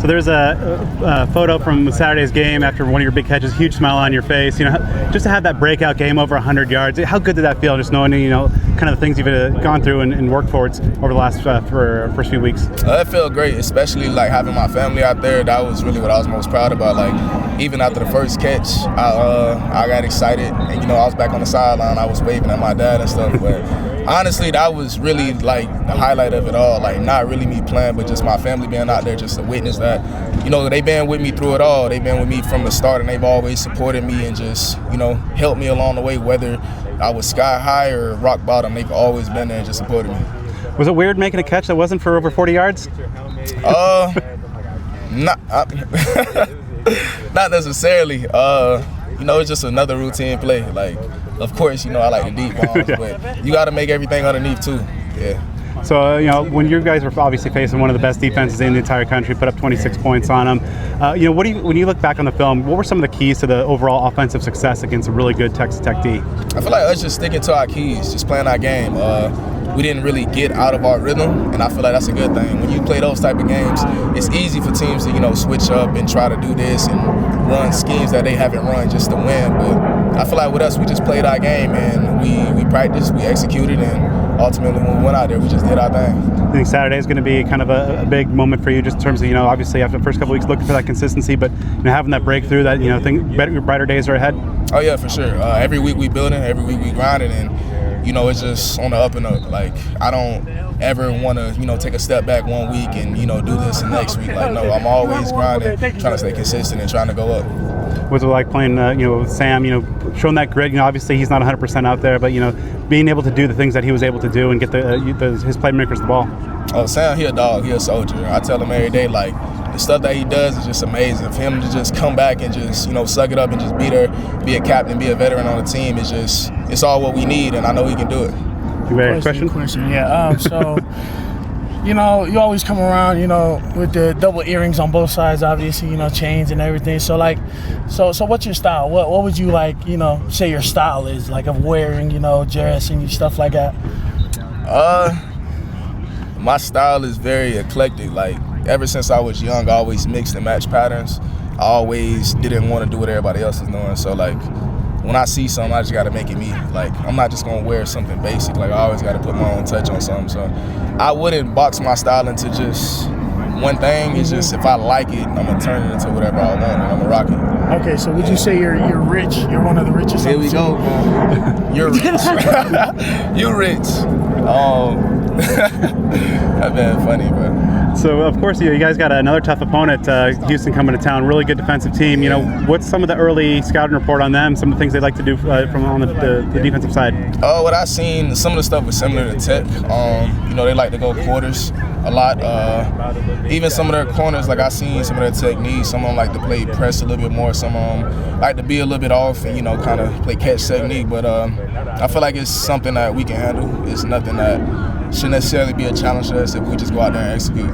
So there's a photo from Saturday's game after one of your big catches, huge smile on your face. Just to have that breakout game over 100 yards, how good did that feel? Just knowing, kind of the things you've gone through and worked towards over the last first few weeks. It felt great, especially like having my family out there. That was really what I was most proud about. Like even after the first catch, I got excited, and I was back on the sideline. I was waving at my dad and stuff, but. Honestly, that was really like the highlight of it all. Like not really me playing, but just my family being out there just to witness that. They've been with me through it all. They've been with me from the start, and they've always supported me and just, helped me along the way. Whether I was sky high or rock bottom, they've always been there and just supported me. Was it weird making a catch that wasn't for over 40 yards? Not necessarily. It's just another routine play. Like, of course, I like the deep balls, but you got to make everything underneath too. Yeah. So, when you guys were obviously facing one of the best defenses in the entire country, put up 26 points on them. When you look back on the film, what were some of the keys to the overall offensive success against a really good Texas Tech D? I feel like us just sticking to our keys, just playing our game. We didn't really get out of our rhythm, and I feel like that's a good thing. When you play those type of games, it's easy for teams to, switch up and try to do this and run schemes that they haven't run just to win. But I feel like with us, we just played our game, and we practiced, we executed, and ultimately when we went out there, we just did our thing. I think Saturday is going to be kind of a big moment for you, just in terms of, obviously after the first couple of weeks looking for that consistency, but having that breakthrough, that, brighter days are ahead. Oh yeah, for sure. Every week we building, every week we grinding, and it's just on the up and up. Like, I don't ever want to, take a step back one week and, do this the next week. Like, no, I'm always grinding, trying to stay consistent and trying to go up. Was it like playing, with Sam, showing that grit? Obviously he's not 100% out there, but, being able to do the things that he was able to do and get his playmakers the ball. Oh, Sam, he a dog. He a soldier. I tell him every day, like, the stuff that he does is just amazing. For him to just come back and just, suck it up and just be there, be a captain, be a veteran on the team, it's all what we need, and I know he can do it. You ready? Question? Yeah. So, you always come around, with the double earrings on both sides, obviously, chains and everything. So, so what's your style? What would you say your style is, like, of wearing, dress and stuff like that? My style is very eclectic. Like, ever since I was young, I always mixed and matched patterns. I always didn't want to do what everybody else is doing. So, like, when I see something, I just got to make it me. Like, I'm not just going to wear something basic. Like, I always got to put my own touch on something. So, I wouldn't box my style into just one thing. It's just if I like it, I'm going to turn it into whatever I want, and I'm going to rock it. Okay, so would you say you're rich? You're one of the richest? Here we go. You're rich. You're rich. That's been funny, bro. So, of course, you guys got another tough opponent, Houston, coming to town. Really good defensive team. What's some of the early scouting report on them? Some of the things they like to do from on the defensive side. What I seen, some of the stuff was similar to Tech. They like to go quarters a lot. Even some of their corners, like I seen some of their techniques. Some of them like to play press a little bit more. Some of them like to be a little bit off and kind of play catch technique. But I feel like it's something that we can handle. It's nothing that should necessarily be a challenge to us if we just go out there and execute.